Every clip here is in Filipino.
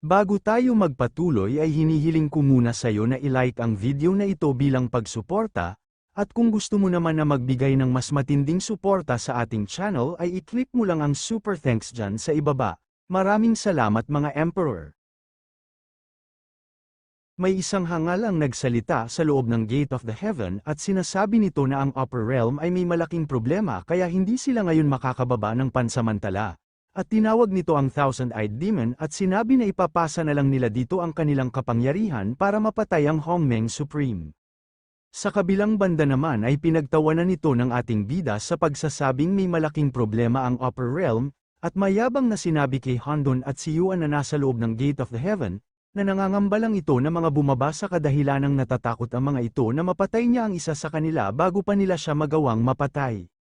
Bago tayo magpatuloy ay hinihiling ko muna sa'yo na ilike ang video na ito bilang pagsuporta, at kung gusto mo naman na magbigay ng mas matinding suporta sa ating channel ay i-click mo lang ang super thanks dyan sa ibaba. Maraming salamat mga Emperor! May isang hangal ang nagsalita sa loob ng Gate of the Heaven at sinasabi nito na ang Upper Realm ay may malaking problema kaya hindi sila ngayon makakababa ng pansamantala. At tinawag nito ang Thousand-Eyed Demon at sinabi na ipapasa na lang nila dito ang kanilang kapangyarihan para mapatay ang Hongmeng Supreme. Sa kabilang banda naman ay pinagtawanan nito ng ating bida sa pagsasabing may malaking problema ang Upper Realm, at mayabang na sinabi kay Handon at si Yuan na nasa loob ng Gate of the Heaven, na nangangamba lang ito na mga bumaba sa kadahilanang natatakot ang mga ito na mapatay niya ang isa sa kanila bago pa nila siya magawang mapatay.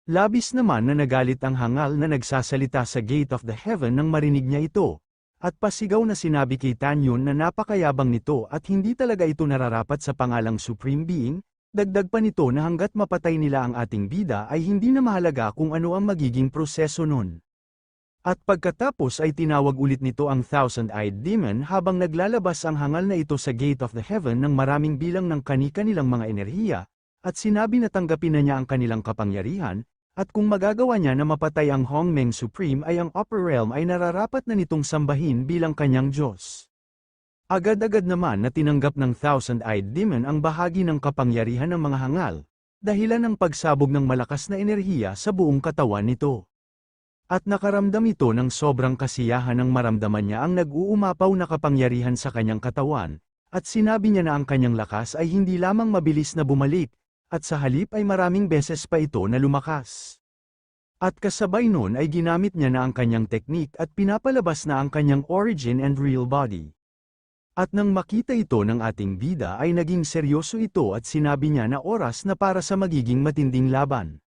Labis naman na nagalit ang hangal na nagsasalita sa Gate of the Heaven nang marinig niya ito, at pasigaw na sinabi kay Tanyun na napakayabang nito at hindi talaga ito nararapat sa pangalang Supreme Being, dagdag pa nito na hanggat mapatay nila ang ating bida ay hindi na mahalaga kung ano ang magiging proseso nun. At pagkatapos ay tinawag ulit nito ang Thousand-Eyed Demon habang naglalabas ang hangal na ito sa Gate of the Heaven ng maraming bilang ng kani-kanilang mga enerhiya, at sinabi na tanggapin na niya ang kanilang kapangyarihan, at kung magagawa niya na mapatay ang Hongmeng Supreme ay ang Upper Realm ay nararapat na nitong sambahin bilang kanyang Diyos. Agad-agad naman na tinanggap ng Thousand-Eyed Demon ang bahagi ng kapangyarihan ng mga hangal, dahilan ng pagsabog ng malakas na enerhiya sa buong katawan nito. At nakaramdam ito ng sobrang kasiyahan nang maramdaman niya ang nag-uumapaw na kapangyarihan sa kanyang katawan, at sinabi niya na ang kanyang lakas ay hindi lamang mabilis na bumalik, at sa halip ay maraming beses pa ito na lumakas. At kasabay nun ay ginamit niya na ang kanyang teknik at pinapalabas na ang kanyang origin and real body. At nang makita ito ng ating bida ay naging seryoso ito at sinabi niya na oras na para sa magiging matinding laban.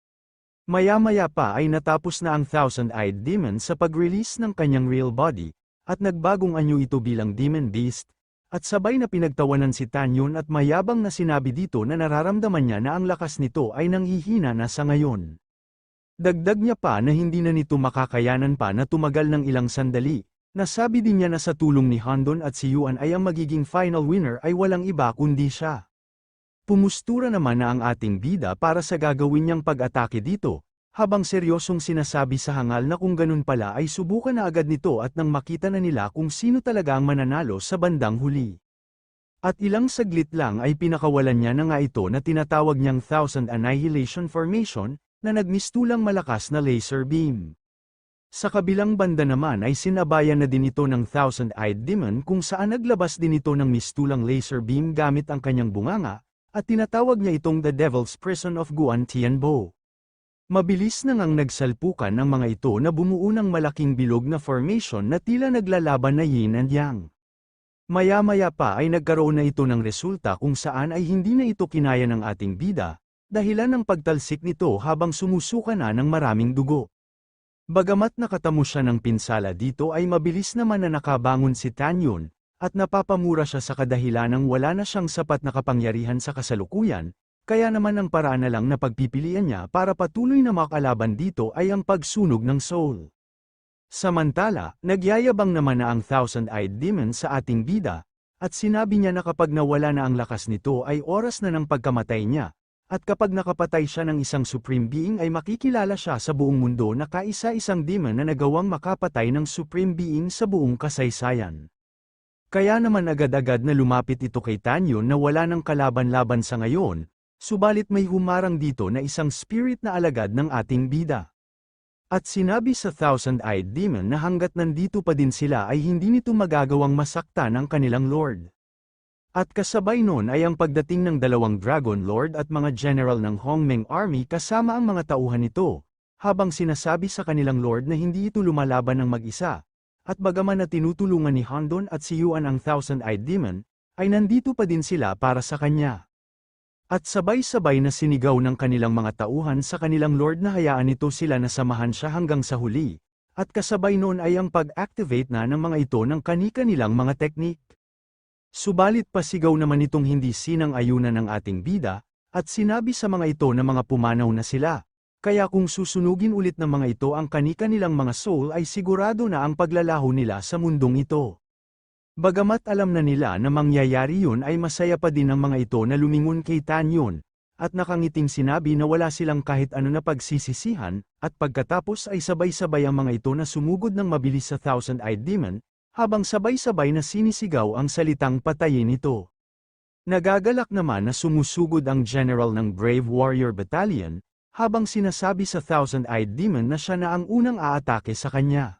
Maya-maya pa ay natapos na ang Thousand-Eyed Demon sa pag-release ng kanyang real body, at nagbagong anyo ito bilang Demon Beast, at sabay na pinagtawanan si Tanyun at mayabang na sinabi dito na nararamdaman niya na ang lakas nito ay nanghihina na sa ngayon. Dagdag niya pa na hindi na nito makakayanan pa na tumagal ng ilang sandali, nasabi din niya na sa tulong ni Handon at si Yuan ay ang magiging final winner ay walang iba kundi siya. Pumustura naman na ang ating bida para sa gagawin niyang pag-atake dito, habang seryosong sinasabi sa hangal na kung ganun pala ay subukan na agad nito at nang makita na nila kung sino talaga ang mananalo sa bandang huli. At ilang saglit lang ay pinakawalan niya na nga ito na tinatawag niyang Thousand Annihilation Formation, na nagmistulang malakas na laser beam. Sa kabilang banda naman ay sinabayan na din ito ng Thousand-Eyed Demon kung saan naglabas din ito ng mistulang laser beam gamit ang kanyang bunganga, at tinatawag niya itong The Devil's Prison of Guan Tianbo. Mabilis na ngang nagsalpukan ng mga ito na bumuo ng malaking bilog na formation na tila naglalaban na yin and yang. Maya-maya pa ay nagkaroon na ito ng resulta kung saan ay hindi na ito kinaya ng ating bida, dahilan ng pagtalsik nito habang sumusuka na ng maraming dugo. Bagamat nakatamo siya ng pinsala dito ay mabilis naman na nakabangon si Tanyun, at napapamura siya sa kadahilanang wala na siyang sapat na kapangyarihan sa kasalukuyan, kaya naman ang paraan na lang na pagpipilian niya para patuloy na makalaban dito ay ang pagsunog ng soul. Samantala, nagyayabang naman na ang Thousand-Eyed Demon sa ating bida, at sinabi niya na kapag nawala na ang lakas nito ay oras na ng pagkamatay niya, at kapag nakapatay siya ng isang Supreme Being ay makikilala siya sa buong mundo na kaisa-isang demon na nagawang makapatay ng Supreme Being sa buong kasaysayan. Kaya naman agad-agad na lumapit ito kay Tanyun na wala ng kalaban-laban sa ngayon, subalit may humarang dito na isang spirit na alagad ng ating bida. At sinabi sa Thousand-Eyed Demon na hanggat nandito pa din sila ay hindi nito magagawang masaktan ang kanilang Lord. At kasabay nun ay ang pagdating ng dalawang Dragon Lord at mga general ng Hongmeng Army kasama ang mga tauhan nito, habang sinasabi sa kanilang Lord na hindi ito lumalaban ng mag-isa, at bagaman na tinutulungan ni Handon at si Yuan ang Thousand-Eyed Demon, ay nandito pa din sila para sa kanya. At sabay-sabay na sinigaw ng kanilang mga tauhan sa kanilang Lord na hayaan ito sila na samahan siya hanggang sa huli, at kasabay noon ay ang pag-activate na ng mga ito ng kani-kanilang mga teknik. Subalit pasigaw naman itong hindi sinang-ayunan ng ating bida, at sinabi sa mga ito na mga pumanaw na sila, kaya kung susunugin ulit ng mga ito ang kani-kanilang mga soul ay sigurado na ang paglalaho nila sa mundong ito. Bagamat alam na nila na mangyayari yun ay masaya pa din ang mga ito na lumingon kay Tanyon, at nakangiting sinabi na wala silang kahit ano na pagsisisihan, at pagkatapos ay sabay-sabay ang mga ito na sumugod ng mabilis sa Thousand-Eyed Demon, habang sabay-sabay na sinisigaw ang salitang patayin ito. Nagagalak naman na sumusugod ang general ng Brave Warrior Battalion, habang sinasabi sa Thousand-Eyed Demon na siya na ang unang aatake sa kanya.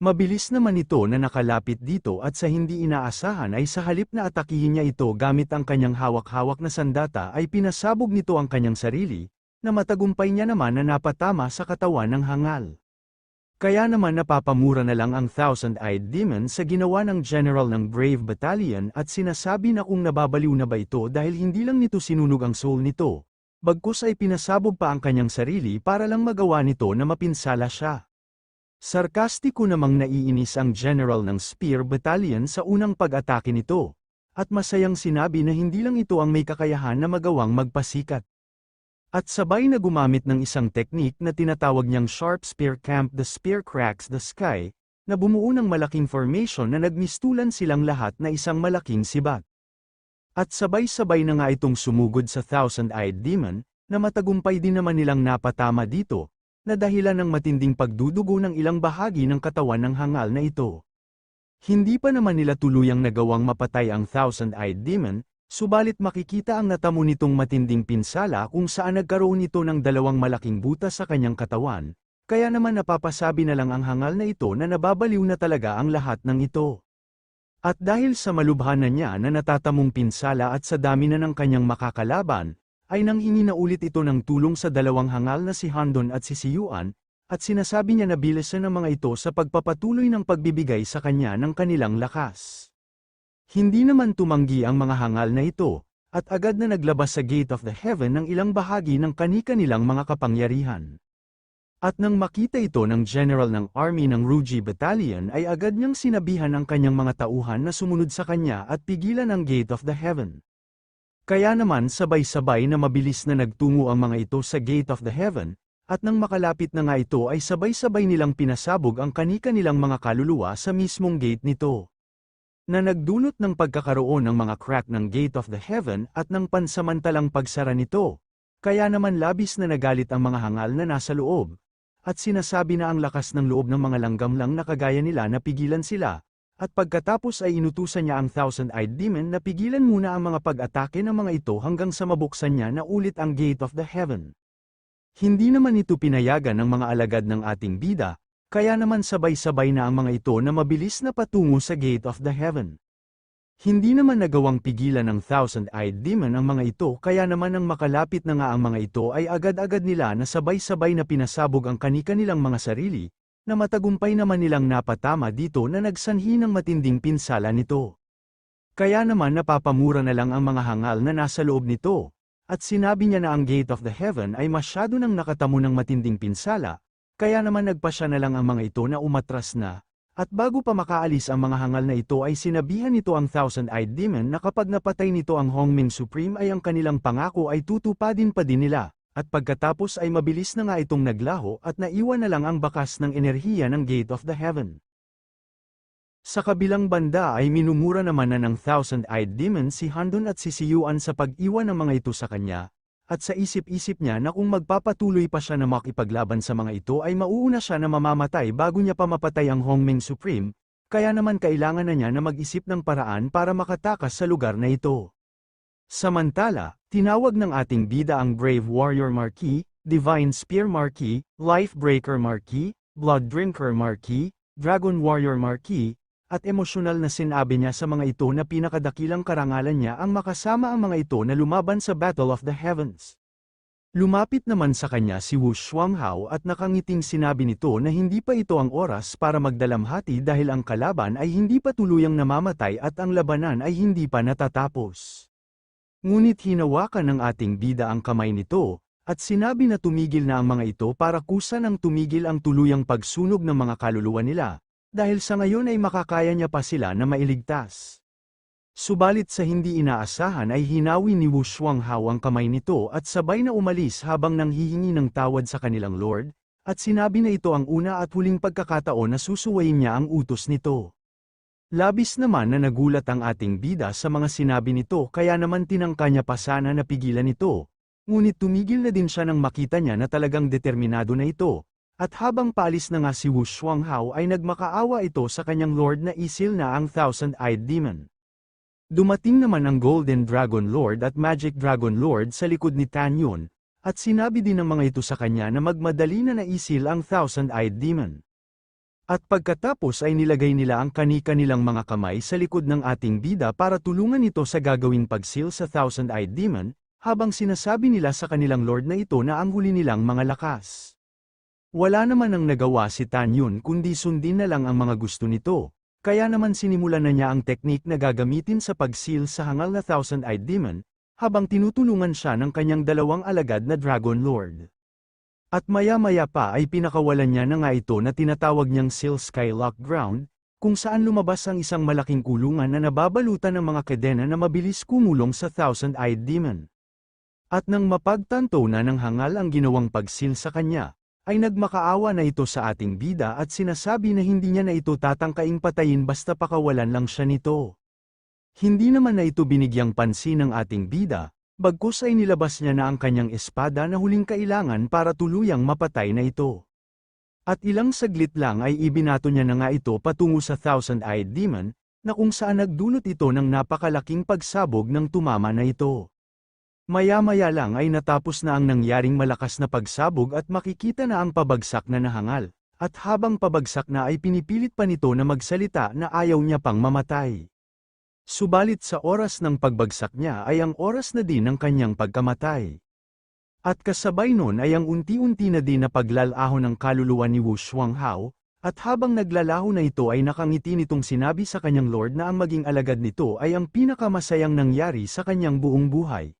Mabilis naman ito na nakalapit dito at sa hindi inaasahan ay sa halip na atakihin niya ito gamit ang kanyang hawak-hawak na sandata ay pinasabog nito ang kanyang sarili, na matagumpay niya naman na napatama sa katawan ng hangal. Kaya naman napapamura na lang ang Thousand-Eyed Demon sa ginawa ng general ng Brave Battalion at sinasabi na kung nababaliw na ba ito dahil hindi lang nito sinunog ang soul nito, bagkus ay pinasabog pa ang kanyang sarili para lang magawa nito na mapinsala siya. Sarkastiko namang naiinis ang general ng Spear Battalion sa unang pag-atake nito, at masayang sinabi na hindi lang ito ang may kakayahan na magawang magpasikat. At sabay na gumamit ng isang teknik na tinatawag niyang Sharp Spear Camp. The spear cracks the sky, na bumuo ng malaking formation na nagmistulan silang lahat na isang malaking sibat. At sabay-sabay na nga itong sumugod sa Thousand-Eyed Demon, na matagumpay din naman nilang napatama dito, na dahilan ng matinding pagdudugo ng ilang bahagi ng katawan ng hangal na ito. Hindi pa naman nila tuluyang nagawang mapatay ang Thousand-Eyed Demon, subalit makikita ang natamo nitong matinding pinsala kung saan nagkaroon ito ng dalawang malaking butas sa kanyang katawan, kaya naman napapasabi na lang ang hangal na ito na nababaliw na talaga ang lahat ng ito. At dahil sa malubhanan niya na natatamong pinsala at sa dami na ng kanyang makakalaban, ay nanghingi na ulit ito ng tulong sa dalawang hangal na si Handon at si Siyuan, at sinasabi niya na bilisan ng mga ito sa pagpapatuloy ng pagbibigay sa kanya ng kanilang lakas. Hindi naman tumanggi ang mga hangal na ito, at agad na naglabas sa Gate of the Heaven ng ilang bahagi ng kani-kanilang mga kapangyarihan. At nang makita ito ng general ng army ng Ruji Battalion ay agad niyang sinabihan ang kanyang mga tauhan na sumunod sa kanya at pigilan ang Gate of the Heaven. Kaya naman sabay-sabay na mabilis na nagtungo ang mga ito sa Gate of the Heaven, at nang makalapit na nga ito ay sabay-sabay nilang pinasabog ang kani-kanilang mga kaluluwa sa mismong gate nito. Na nagdulot ng pagkakaroon ng mga crack ng Gate of the Heaven at ng pansamantalang pagsara nito. Kaya naman labis na nagalit ang mga hangal na nasa loob, at sinasabi na ang lakas ng loob ng mga langgam lang na kagaya nila na pigilan sila. At pagkatapos ay inutusan niya ang Thousand-Eyed Demon na pigilan muna ang mga pag-atake ng mga ito hanggang sa mabuksan niya na ulit ang Gate of the Heaven. Hindi naman ito pinayagan ng mga alagad ng ating bida, kaya naman sabay-sabay na ang mga ito na mabilis na patungo sa Gate of the Heaven. Hindi naman nagawang pigilan ng Thousand-Eyed Demon ang mga ito kaya naman nang makalapit na nga ang mga ito ay agad-agad nila na sabay-sabay na pinasabog ang kani-kanilang mga sarili, na matagumpay naman nilang napatama dito na nagsanhi ng matinding pinsala nito. Kaya naman napapamura na lang ang mga hangal na nasa loob nito, at sinabi niya na ang Gate of the Heaven ay masyado nang nakatamo ng matinding pinsala, kaya naman nagpasya na lang ang mga ito na umatras na, at bago pa makaalis ang mga hangal na ito ay sinabihan nito ang Thousand-Eyed Demon na kapag napatay nito ang Hongming Supreme ay ang kanilang pangako ay tutupadin pa din nila. At pagkatapos ay mabilis na nga itong naglaho at naiwan na lang ang bakas ng enerhiya ng Gate of the Heaven. Sa kabilang banda ay minumura naman na ng Thousand-Eyed Demon si Handon at si Siyuan sa pag-iwan ng mga ito sa kanya, at sa isip-isip niya na kung magpapatuloy pa siya na makipaglaban sa mga ito ay mauuna siya na mamamatay bago niya pa mapatay ang Hongming Supreme, kaya naman kailangan na niya na mag-isip ng paraan para makatakas sa lugar na ito. Samantala, tinawag ng ating bida ang Brave Warrior Marquis, Divine Spear Marquis, Life Breaker Marquis, Blood Drinker Marquis, Dragon Warrior Marquis, at emosyonal na sinabi niya sa mga ito na pinakadakilang karangalan niya ang makasama ang mga ito na lumaban sa Battle of the Heavens. Lumapit naman sa kanya si Wu Shuanghao at nakangiting sinabi nito na hindi pa ito ang oras para magdalamhati dahil ang kalaban ay hindi pa tuluyang namamatay at ang labanan ay hindi pa natatapos. Ngunit hinawakan ng ating bida ang kamay nito, at sinabi na tumigil na ang mga ito para kusa ng tumigil ang tuluyang pagsunog ng mga kaluluwa nila, dahil sa ngayon ay makakaya niya pa sila na mailigtas. Subalit sa hindi inaasahan ay hinawi ni Wu Shuanghao ang kamay nito at sabay na umalis habang nanghihingi ng tawad sa kanilang Lord, at sinabi na ito ang una at huling pagkakataon na susuwayin niya ang utos nito. Labis naman na nagulat ang ating bida sa mga sinabi nito kaya naman tinangka niya pa sana na pigilan ito. Ngunit tumigil na din siya nang makita niya na talagang determinado na ito. At habang paalis na nga si Wu Shuanghao ay nagmakaawa ito sa kanyang lord na isil na ang Thousand-Eyed Demon. Dumating naman ang Golden Dragon Lord at Magic Dragon Lord sa likod ni Tan Yun, at sinabi din ng mga ito sa kanya na magmadali na naisil ang Thousand-Eyed Demon. At pagkatapos ay nilagay nila ang kani-kanilang mga kamay sa likod ng ating bida para tulungan ito sa gagawing pagsil sa Thousand-Eyed Demon, habang sinasabi nila sa kanilang lord na ito na ang huli nilang mga lakas. Wala naman ang nagawa si Tan Yun kundi sundin na lang ang mga gusto nito, kaya naman sinimulan na niya ang teknik na gagamitin sa pagsil sa hangal na Thousand-Eyed Demon, habang tinutulungan siya ng kanyang dalawang alagad na Dragon Lord. At maya-maya pa ay pinakawalan niya na nga ito na tinatawag niyang Seal Skylock Ground, kung saan lumabas ang isang malaking kulungan na nababalutan ng mga kadena na mabilis kumulong sa Thousand-Eyed Demon. At nang mapagtanto na ng hangal ang ginawang pagsil sa kanya, ay nagmakaawa na ito sa ating bida at sinasabi na hindi niya na ito tatangkaing patayin basta pakawalan lang siya nito. Hindi naman na ito binigyang pansin ng ating bida, bagkus ay nilabas niya na ang kanyang espada na huling kailangan para tuluyang mapatay na ito. At ilang saglit lang ay ibinato niya na nga ito patungo sa Thousand-Eyed Demon, na kung saan nagdulot ito ng napakalaking pagsabog ng tumama na ito. Maya-maya lang ay natapos na ang nangyaring malakas na pagsabog at makikita na ang pabagsak na nahangal, at habang pabagsak na ay pinipilit pa nito na magsalita na ayaw niya pang mamatay. Subalit sa oras ng pagbagsak niya ay ang oras na din ng kanyang pagkamatay. At kasabay nun ay ang unti-unti na din na paglalaho ng kaluluwa ni Wu Shuanghao, at habang naglalaho na ito ay nakangiti nitong sinabi sa kanyang lord na ang maging alagad nito ay ang pinakamasayang nangyari sa kanyang buong buhay.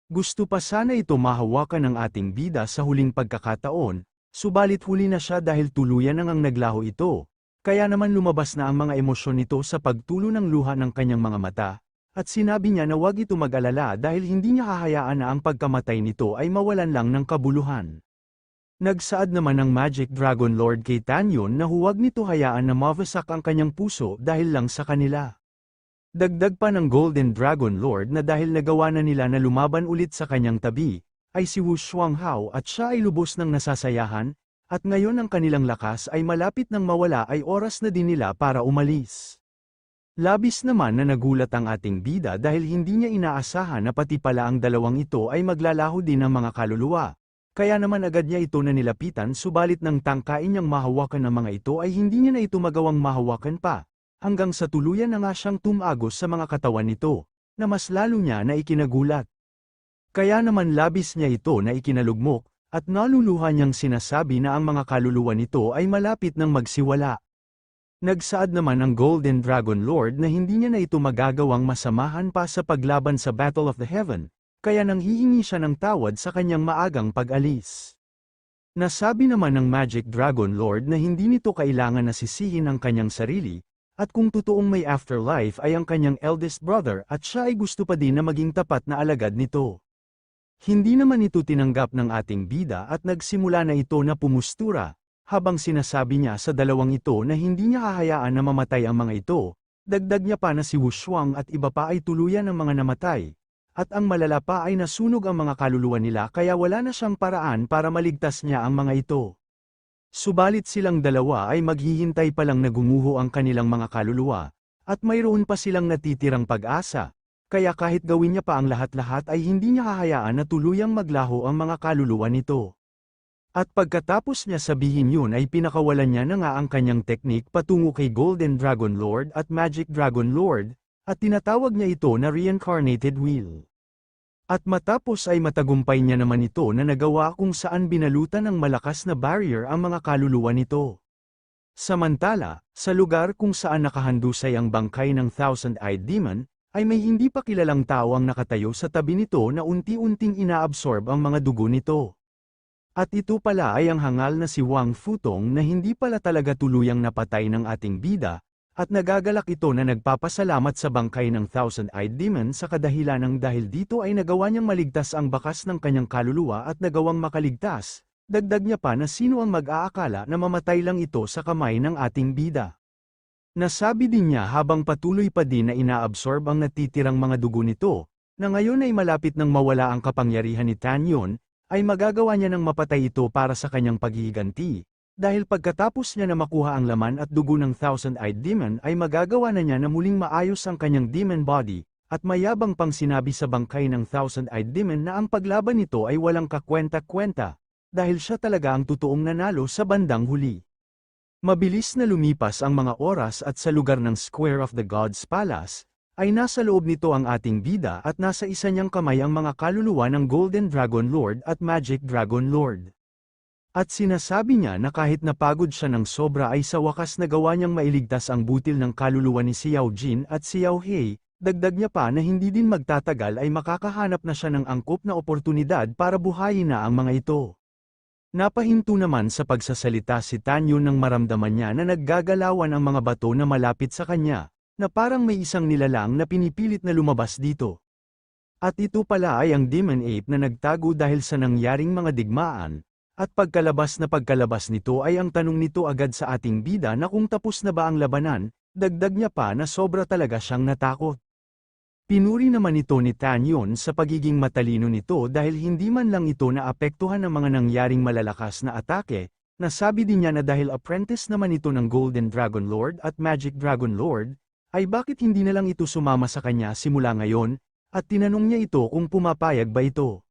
Gusto pa sana ito mahawakan ng ating bida sa huling pagkakataon, subalit huli na siya dahil tuluyan ang naglaho ito. Kaya naman lumabas na ang mga emosyon nito sa pagtulo ng luha ng kanyang mga mata, at sinabi niya na huwag ito mag-alala dahil hindi niya hahayaan na ang pagkamatay nito ay mawalan lang ng kabuluhan. Nagsaad naman ng Magic Dragon Lord kay Tan Yun na huwag nito hayaan na mawasak ang kanyang puso dahil lang sa kanila. Dagdag pa ng Golden Dragon Lord na dahil nagawa na nila na lumaban ulit sa kanyang tabi, ay si Wu Shuanghao at siya ay lubos ng nasasayahan, at ngayon ang kanilang lakas ay malapit nang mawala ay oras na din nila para umalis. Labis naman na nagulat ang ating bida dahil hindi niya inaasahan na pati pala ang dalawang ito ay maglalaho din ng mga kaluluwa. Kaya naman agad niya ito na nilapitan subalit nang tangkain niyang mahawakan ng mga ito ay hindi niya na ito magawang mahawakan pa, hanggang sa tuluyan na nga siyang tumagos sa mga katawan nito, na mas lalo niya na ikinagulat. Kaya naman labis niya ito na ikinalugmok, at naluluha niyang sinasabi na ang mga kaluluwa nito ay malapit ng magsiwala. Nagsaad naman ang Golden Dragon Lord na hindi niya na ito magagawang masamahan pa sa paglaban sa Battle of the Heaven, kaya nang hihingi siya ng tawad sa kanyang maagang pag-alis. Nasabi naman ng Magic Dragon Lord na hindi nito kailangan na sisihin ang kanyang sarili, at kung totoong may afterlife ay ang kanyang eldest brother at siya ay gusto pa din na maging tapat na alagad nito. Hindi naman ito tinanggap ng ating bida at nagsimula na ito na pumustura, habang sinasabi niya sa dalawang ito na hindi niya hahayaan na mamatay ang mga ito, dagdag niya pa na si Wu Shuang at iba pa ay tuluyan ng mga namatay, at ang malala pa ay nasunog ang mga kaluluwa nila kaya wala na siyang paraan para maligtas niya ang mga ito. Subalit silang dalawa ay maghihintay pa lang na gumuho ang kanilang mga kaluluwa, at mayroon pa silang natitirang pag-asa. Kaya kahit gawin niya pa ang lahat-lahat ay hindi niya hahayaan na tuluyang maglaho ang mga kaluluwa nito. At pagkatapos niya sabihin yun ay pinakawalan niya na nga ang kanyang teknik patungo kay Golden Dragon Lord at Magic Dragon Lord, at tinatawag niya ito na Reincarnated Wheel. At matapos ay matagumpay niya naman ito na nagawa kung saan binalutan ng malakas na barrier ang mga kaluluwa nito. Samantala, sa lugar kung saan nakahandusay ang bangkay ng Thousand-Eyed Demon, ay may hindi pa kilalang tao ang nakatayo sa tabi nito na unti-unting inaabsorb ang mga dugo nito. At ito pala ay ang hangal na si Wang Futong na hindi pala talaga tuluyang napatay ng ating bida, at nagagalak ito na nagpapasalamat sa bangkay ng Thousand-Eyed Demon sa kadahilanang dahil dito ay nagawa niyang maligtas ang bakas ng kanyang kaluluwa at nagawang makaligtas, dagdag niya pa na sino ang mag-aakala na mamatay lang ito sa kamay ng ating bida. Nasabi din niya habang patuloy pa din na inaabsorb ang natitirang mga dugo nito, na ngayon ay malapit nang mawala ang kapangyarihan ni Tanyon, ay magagawa niya ng mapatay ito para sa kanyang paghihiganti. Dahil pagkatapos niya na makuha ang laman at dugo ng Thousand-Eyed Demon ay magagawa na niya na muling maayos ang kanyang demon body, at mayabang pang sinabi sa bangkay ng Thousand-Eyed Demon na ang paglaban nito ay walang kakwenta-kwenta, dahil siya talaga ang totoong nanalo sa bandang huli. Mabilis na lumipas ang mga oras at sa lugar ng Square of the Gods Palace, ay nasa loob nito ang ating bida at nasa isa niyang kamay ang mga kaluluwa ng Golden Dragon Lord at Magic Dragon Lord. At sinasabi niya na kahit napagod siya ng sobra ay sa wakas nagawa niyang mailigtas ang butil ng kaluluwa ni Xiao Jin at Xiao He, dagdag niya pa na hindi din magtatagal ay makakahanap na siya ng angkop na oportunidad para buhayin na ang mga ito. Napahinto naman sa pagsasalita si Tanyon nang maramdaman niya na naggagalawan ang mga bato na malapit sa kanya, na parang may isang nilalang na pinipilit na lumabas dito. At ito pala ay ang Demon Ape na nagtago dahil sa nangyaring mga digmaan, at pagkalabas nito ay ang tanong nito agad sa ating bida na kung tapos na ba ang labanan, dagdag niya pa na sobra talaga siyang natakot. Pinuri naman ito ni Tanyon sa pagiging matalino nito dahil hindi man lang ito naapektuhan ng mga nangyaring malalakas na atake, nasabi din niya na dahil apprentice naman ito ng Golden Dragon Lord at Magic Dragon Lord, ay bakit hindi na lang ito sumama sa kanya simula ngayon, at tinanong niya ito kung pumapayag ba ito.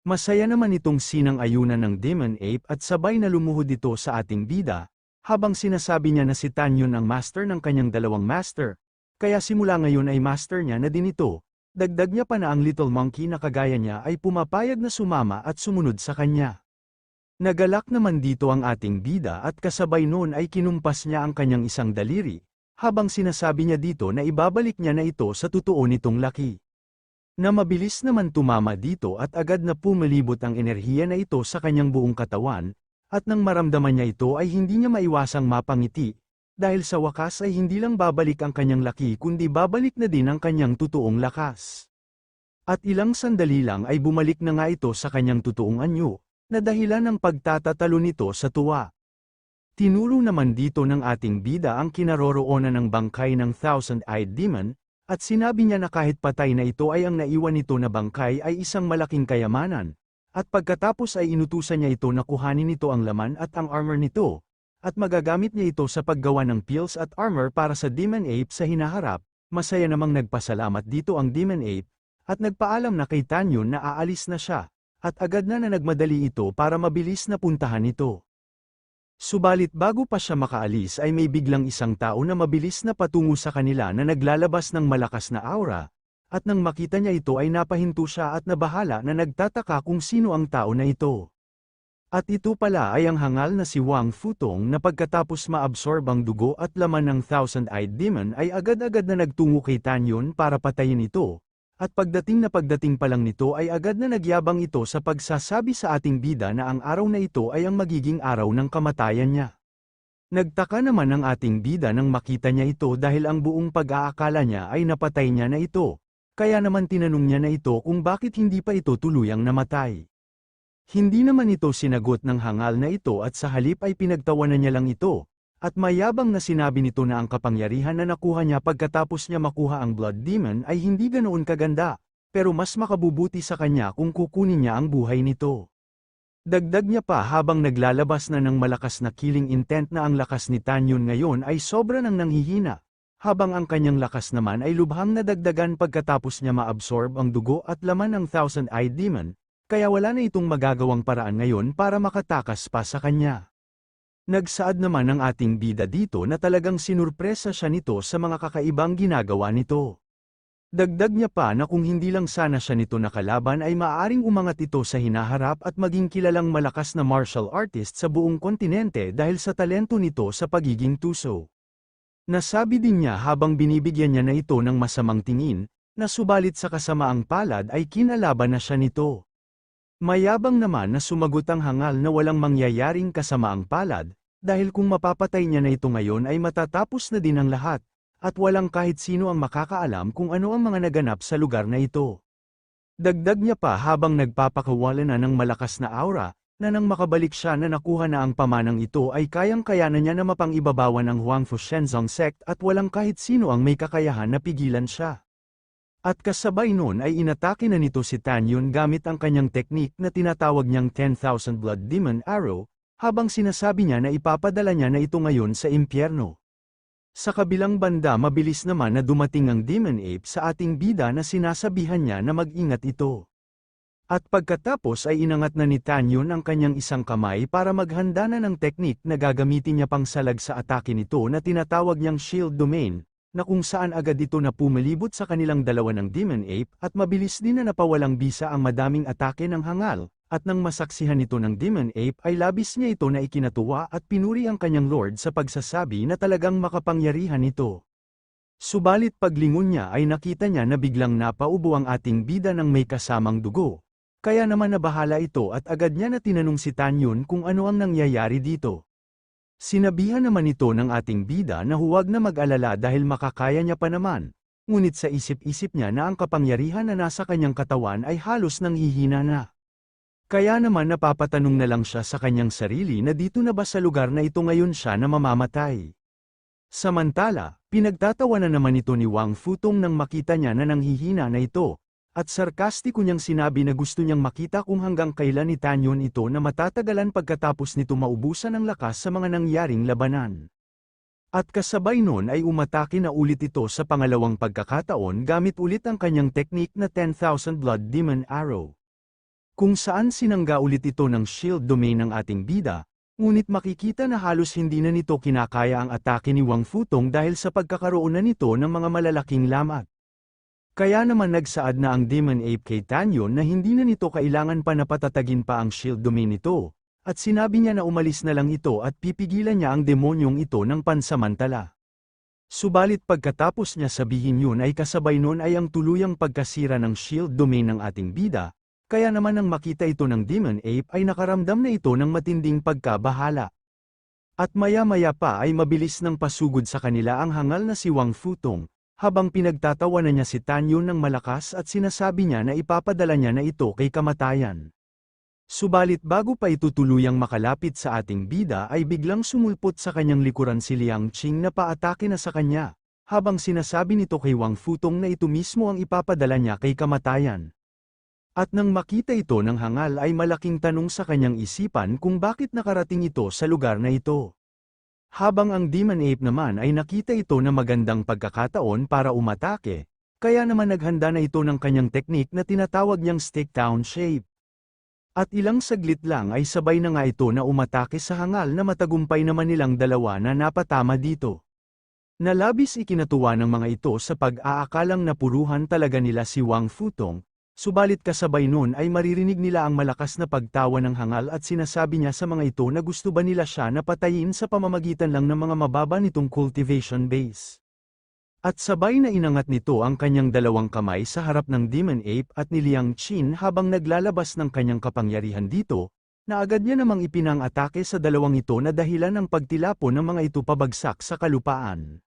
Masaya naman itong sinang-ayunan ng Demon Ape at sabay na lumuhod ito sa ating bida, habang sinasabi niya na si Tanyon ang master ng kanyang dalawang master. Kaya simula ngayon ay master niya na din ito, dagdag niya pa na ang little monkey na kagaya niya ay pumapayag na sumama at sumunod sa kanya. Nagalak naman dito ang ating bida at kasabay noon ay kinumpas niya ang kanyang isang daliri, habang sinasabi niya dito na ibabalik niya na ito sa totoo nitong laki. Na mabilis naman tumama dito at agad na pumalibot ang enerhiya na ito sa kanyang buong katawan, at nang maramdaman niya ito ay hindi niya maiwasang mapangiti, dahil sa wakas ay hindi lang babalik ang kanyang laki kundi babalik na din ang kanyang totoong lakas. At ilang sandali lang ay bumalik na nga ito sa kanyang totoong anyo, na dahilan ng pagtatatalo nito sa tuwa. Tinuro naman dito ng ating bida ang kinaroroonan ng bangkay ng Thousand-Eyed Demon, at sinabi niya na kahit patay na ito ay ang naiwan nito na bangkay ay isang malaking kayamanan, at pagkatapos ay inutusan niya ito na kuhanin nito ang laman at ang armor nito, at magagamit niya ito sa paggawa ng pills at armor para sa Demon Ape sa hinaharap. Masaya namang nagpasalamat dito ang Demon Ape, at nagpaalam na kay Tanyon na aalis na siya, at agad na nagmadali ito para mabilis na puntahan ito. Subalit bago pa siya makaalis ay may biglang isang tao na mabilis na patungo sa kanila na naglalabas ng malakas na aura, at nang makita niya ito ay napahinto siya at nabahala na nagtataka kung sino ang tao na ito. At ito pala ay ang hangal na si Wang Futong na pagkatapos maabsorb ang dugo at laman ng Thousand-Eyed Demon ay agad-agad na nagtungo kay Tanyon para patayin ito, at pagdating pa lang nito ay agad na nagyabang ito sa pagsasabi sa ating bida na ang araw na ito ay ang magiging araw ng kamatayan niya. Nagtaka naman ang ating bida nang makita niya ito dahil ang buong pag-aakala niya ay napatay niya na ito, kaya naman tinanong niya na ito kung bakit hindi pa ito tuluyang namatay. Hindi naman ito sinagot ng hangal na ito at sa halip ay pinagtawanan niya lang ito, at mayabang na sinabi nito na ang kapangyarihan na nakuha niya pagkatapos niya makuha ang Blood Demon ay hindi ganoon kaganda, pero mas makabubuti sa kanya kung kukunin niya ang buhay nito. Dagdag niya pa habang naglalabas na ng malakas na killing intent na ang lakas ni Tanyon ngayon ay sobra nang nanghihina, habang ang kanyang lakas naman ay lubhang nadagdagan pagkatapos niya maabsorb ang dugo at laman ng Thousand-Eyed Demon. Kaya wala na itong magagawang paraan ngayon para makatakas pa sa kanya. Nagsaad naman ang ating bida dito na talagang sinurpresa siya nito sa mga kakaibang ginagawa nito. Dagdag niya pa na kung hindi lang sana siya nito nakalaban ay maaaring umangat ito sa hinaharap at maging kilalang malakas na martial artist sa buong kontinente dahil sa talento nito sa pagiging tuso. Nasabi din niya habang binibigyan niya na ito ng masamang tingin, na subalit sa kasamaang palad ay kinalaban na siya nito. Mayabang naman na sumagot ang hangal na walang mangyayaring kasamaang palad, dahil kung mapapatay niya na ito ngayon ay matatapos na din ang lahat, at walang kahit sino ang makakaalam kung ano ang mga naganap sa lugar na ito. Dagdag niya pa habang nagpapakawala na ng malakas na aura, na nang makabalik siya na nakuha na ang pamanang ito ay kayang-kaya na niya na mapangibabawan ang Huangfu Shenzong sect at walang kahit sino ang may kakayahan na pigilan siya. At kasabay nun ay inatake na nito si Tan Yun gamit ang kanyang teknik na tinatawag niyang 10,000 Blood Demon Arrow, habang sinasabi niya na ipapadala niya na ito ngayon sa impyerno. Sa kabilang banda mabilis naman na dumating ang Demon Ape sa ating bida na sinasabihan niya na mag-ingat ito. At pagkatapos ay inangat na ni Tan Yun ang kanyang isang kamay para maghanda na ng teknik na gagamitin niya pang salag sa atake nito na tinatawag niyang Shield Domain, na kung saan agad ito na pumalibot sa kanilang dalawa ng Demon Ape at mabilis din na napawalang bisa ang madaming atake ng hangal, at nang masaksihan ito ng Demon Ape ay labis niya ito na ikinatuwa at pinuri ang kanyang lord sa pagsasabi na talagang makapangyarihan ito. Subalit paglingon niya ay nakita niya na biglang napaubo ang ating bida ng may kasamang dugo, kaya naman nabahala ito at agad niya na tinanong si Tan Yun kung ano ang nangyayari dito. Sinabihan naman ito ng ating bida na huwag na mag-alala dahil makakaya niya pa naman, ngunit sa isip-isip niya na ang kapangyarihan na nasa kanyang katawan ay halos nanghihina na. Kaya naman napapatanong na lang siya sa kanyang sarili na dito na ba sa lugar na ito ngayon siya na mamamatay. Samantala, pinagtatawa na naman ito ni Wang Futong nang makita niya na nanghihina na ito, at sarkastiko niyang sinabi na gusto niyang makita kung hanggang kailan ni Tan Yun ito na matatagalan pagkatapos nito maubusan ng lakas sa mga nangyaring labanan. At kasabay nun ay umatake na ulit ito sa pangalawang pagkakataon gamit ulit ang kanyang teknik na 10,000 Blood Demon Arrow. Kung saan sinangga ulit ito ng shield domain ng ating bida, ngunit makikita na halos hindi na nito kinakaya ang atake ni Wang Futong dahil sa pagkakaroon na nito ng mga malalaking lamat. Kaya naman nagsaad na ang Demon Ape kay Tan Yun na hindi na nito kailangan pa na patatagin pa ang shield domain nito, at sinabi niya na umalis na lang ito at pipigilan niya ang demonyong ito ng pansamantala. Subalit pagkatapos niya sabihin yun ay kasabay nun ay ang tuluyang pagkasira ng shield domain ng ating bida, kaya naman nang makita ito ng Demon Ape ay nakaramdam na ito ng matinding pagkabahala. At maya-maya pa ay mabilis nang pasugod sa kanila ang hangal na si Wang Futong, habang pinagtatawanan niya si Tan Yun ng malakas at sinasabi niya na ipapadala niya na ito kay kamatayan. Subalit bago pa ito tuluyang makalapit sa ating bida ay biglang sumulpot sa kanyang likuran si Liang Qing na paatake na sa kanya, habang sinasabi nito kay Wang Futong na ito mismo ang ipapadala niya kay kamatayan. At nang makita ito ng hangal ay malaking tanong sa kanyang isipan kung bakit nakarating ito sa lugar na ito. Habang ang Demon Ape naman ay nakita ito na magandang pagkakataon para umatake, kaya naman naghanda na ito ng kanyang teknik na tinatawag niyang stick down shape. At ilang saglit lang ay sabay na nga ito na umatake sa hangal na matagumpay naman nilang dalawa na napatama dito. Nalabis ikinatuwa ng mga ito sa pag-aakalang napuruhan talaga nila si Wang Futong, subalit kasabay nun ay maririnig nila ang malakas na pagtawa ng hangal at sinasabi niya sa mga ito na gusto ba nila siya na patayin sa pamamagitan lang ng mga mababa nitong cultivation base. At sabay na inangat nito ang kanyang dalawang kamay sa harap ng Demon Ape at ni Liang Qin habang naglalabas ng kanyang kapangyarihan dito, na agad niya namang ipinang-atake sa dalawang ito na dahilan ng pagtilapon ng mga ito pabagsak sa kalupaan.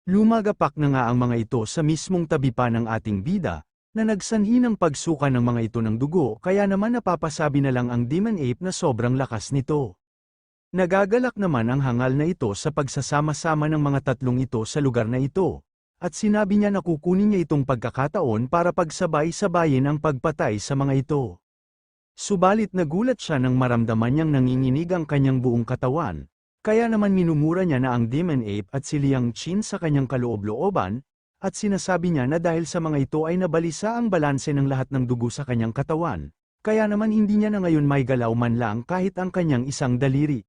Lumagapak na nga ang mga ito sa mismong tabi pa ng ating bida, na nagsanhi ng pagsuka ng mga ito ng dugo kaya naman napapasabi na lang ang Demon Ape na sobrang lakas nito. Nagagalak naman ang hangal na ito sa pagsasama-sama ng mga tatlong ito sa lugar na ito, at sinabi niya na kukunin niya itong pagkakataon para pagsabay-sabayin ang pagpatay sa mga ito. Subalit nagulat siya nang maramdaman niyang nanginginig ang kanyang buong katawan, kaya naman minumura niya na ang Demon Ape at si Liang Qin sa kanyang kaloob-looban, at sinasabi niya na dahil sa mga ito ay nabalisa ang balanse ng lahat ng dugo sa kanyang katawan, kaya naman hindi niya na ngayon may galaw man lang kahit ang kanyang isang daliri.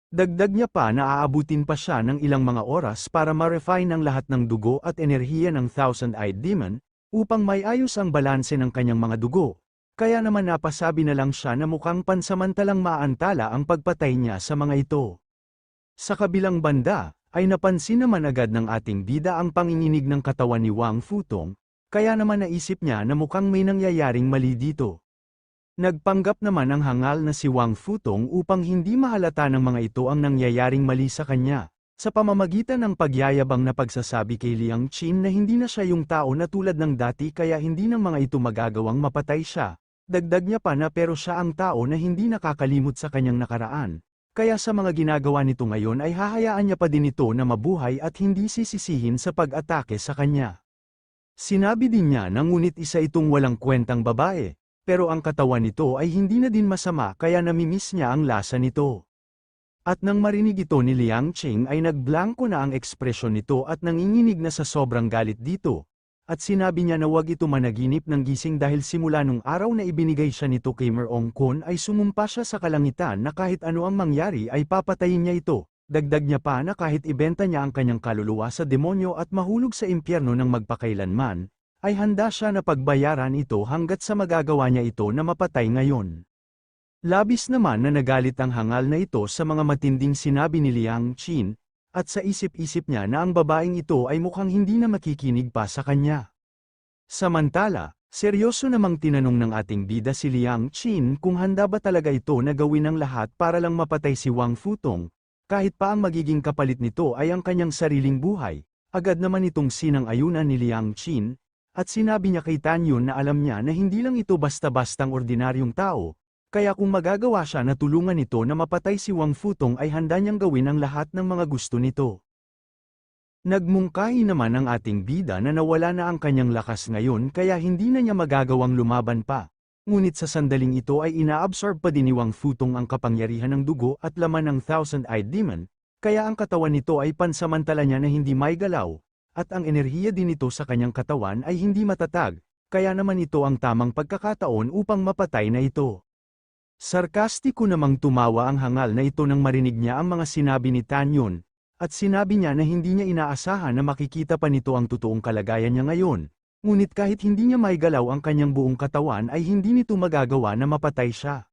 Dagdag niya pa na aabutin pa siya ng ilang mga oras para ma-refine ang lahat ng dugo at enerhiya ng Thousand-Eyed Demon, upang may ayos ang balanse ng kanyang mga dugo, kaya naman napasabi na lang siya na mukhang pansamantalang maantala ang pagpatay niya sa mga ito. Sa kabilang banda, ay napansin naman agad ng ating bida ang panginginig ng katawan ni Wang Futong, kaya naman naisip niya na mukhang may nangyayaring mali dito. Nagpanggap naman ang hangal na si Wang Futong upang hindi mahalata ng mga ito ang nangyayaring mali sa kanya, sa pamamagitan ng pagyayabang na pagsasabi kay Liang Qin na hindi na siya yung tao na tulad ng dati kaya hindi ng mga ito magagawang mapatay siya, Dagdag niya pa na pero siya ang tao na hindi nakakalimot sa kanyang nakaraan. Kaya sa mga ginagawa nito ngayon ay hahayaan niya pa din ito na mabuhay at hindi sisisihin sa pag-atake sa kanya. Sinabi din niya na ngunit isa itong walang kwentang babae, pero ang katawan nito ay hindi na din masama kaya namimiss niya ang lasa nito. At nang marinig ito ni Liang Qing ay nagblanko na ang ekspresyon nito at nanginginig na sa sobrang galit dito. At sinabi niya na wag ito managinip ng gising dahil simula nung araw na ibinigay siya nito kay Merong Kun ay sumumpa siya sa kalangitan na kahit ano ang mangyari ay papatayin niya ito. Dagdag niya pa na kahit ibenta niya ang kanyang kaluluwa sa demonyo at mahulog sa impyerno ng magpakailanman, ay handa siya na pagbayaran ito hanggat sa magagawa niya ito na mapatay ngayon. Labis naman na nagalit ang hangal na ito sa mga matinding sinabi ni Liang Qin, at sa isip-isip niya na ang babaeng ito ay mukhang hindi na makikinig pa sa kanya. Samantala, seryoso namang tinanong ng ating bida si Liang Qin kung handa ba talaga ito na gawin ang lahat para lang mapatay si Wang Futong, kahit pa ang magiging kapalit nito ay ang kanyang sariling buhay. Agad naman itong sinang-ayunan ni Liang Qin, at sinabi niya kay Tan Yun na alam niya na hindi lang ito basta-bastang ordinaryong tao, kaya kung magagawa siya na tulungan ito na mapatay si Wang Futong ay handa niyang gawin ang lahat ng mga gusto nito. Nagmungkahi naman ang ating bida na nawala na ang kanyang lakas ngayon kaya hindi na niya magagawang lumaban pa. Ngunit sa sandaling ito ay inaabsorb pa din ni Wang Futong ang kapangyarihan ng dugo at laman ng Thousand-Eyed Demon, kaya ang katawan nito ay pansamantala niya na hindi may galaw, at ang enerhiya din nito sa kanyang katawan ay hindi matatag, kaya naman ito ang tamang pagkakataon upang mapatay na ito. Sarkastiko namang tumawa ang hangal na ito nang marinig niya ang mga sinabi ni Tan Yun, at sinabi niya na hindi niya inaasahan na makikita pa nito ang totoong kalagayan niya ngayon, ngunit kahit hindi niya maigalaw ang kanyang buong katawan ay hindi nito magagawa na mapatay siya.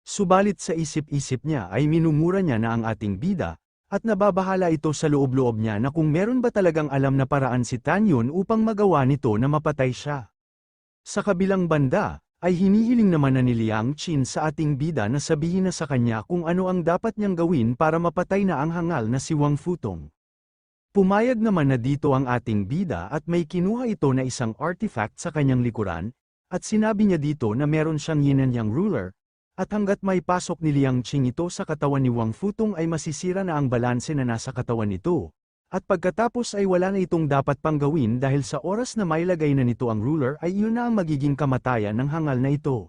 Subalit sa isip-isip niya ay minumura niya na ang ating bida, at nababahala ito sa loob-loob niya na kung meron ba talagang alam na paraan si Tan Yun upang magawa nito na mapatay siya. Sa kabilang banda, ay hinihiling naman na ni Liang Qin sa ating bida na sabihin na sa kanya kung ano ang dapat niyang gawin para mapatay na ang hangal na si Wang Futong. Pumayag naman na dito ang ating bida at may kinuha ito na isang artifact sa kanyang likuran, at sinabi niya dito na meron siyang yin and yang ruler, at hanggat may pasok ni Liang Qin ito sa katawan ni Wang Futong ay masisira na ang balanse na nasa katawan nito. At pagkatapos ay wala na itong dapat pang gawin dahil sa oras na mailagay na nito ang ruler ay iyon na ang magiging kamatayan ng hangal na ito.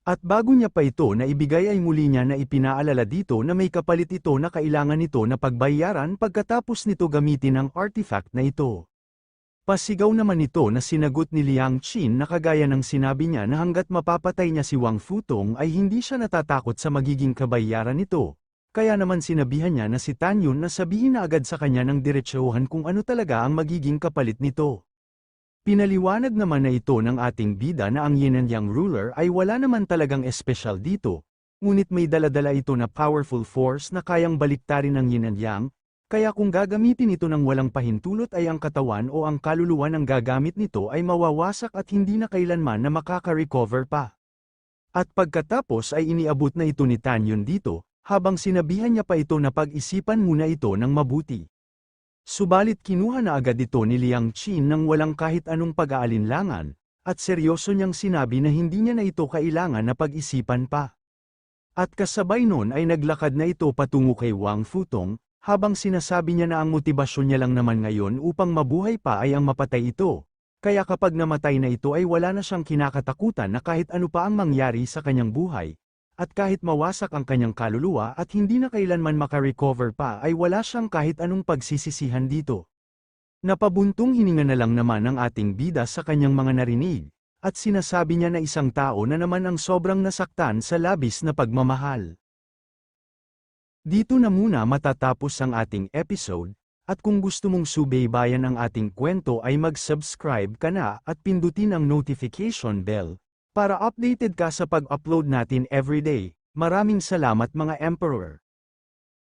At bago niya pa ito na ibigay ay muli niya na ipinaalala dito na may kapalit ito na kailangan nito na pagbayaran pagkatapos nito gamitin ang artifact na ito. Pasigaw naman ito na sinagot ni Liang Qin na kagaya ng sinabi niya na hanggat mapapatay niya si Wang Futong ay hindi siya natatakot sa magiging kabayaran nito. Kaya naman sinabihan niya na si Tan Yun na sabihin na agad sa kanya ng diretsuhan kung ano talaga ang magiging kapalit nito. Pinaliwanag naman na ito ng ating bida na ang yin and yang ruler ay wala naman talagang espesyal dito, ngunit may daladala ito na powerful force na kayang baliktarin ang yin and yang, kaya kung gagamitin ito ng walang pahintulot ay ang katawan o ang kaluluwa ng gagamit nito ay mawawasak at hindi na kailanman na makaka-recover pa. At pagkatapos ay iniabot na ito ni Tan Yun dito, habang sinabihan niya pa ito na pag-isipan muna ito ng mabuti. Subalit kinuha na agad ito ni Liang Qin nang walang kahit anong pag-aalinlangan, at seryoso niyang sinabi na hindi niya na ito kailangan na pag-isipan pa. At kasabay nun ay naglakad na ito patungo kay Wang Futong, habang sinasabi niya na ang motibasyon niya lang naman ngayon upang mabuhay pa ay ang mapatay ito, kaya kapag namatay na ito ay wala na siyang kinakatakutan na kahit ano pa ang mangyari sa kanyang buhay. At kahit mawasak ang kanyang kaluluwa at hindi na kailanman makarecover pa ay wala siyang kahit anong pagsisisihan dito. Napabuntong hininga na lang naman ang ating bida sa kanyang mga narinig, at sinasabi niya na isang tao na naman ang sobrang nasaktan sa labis na pagmamahal. Dito na muna matatapos ang ating episode, at kung gusto mong subaybayan ang ating kwento ay mag-subscribe ka na at pindutin ang notification bell, para updated ka sa pag-upload natin everyday. Maraming salamat mga Emperor!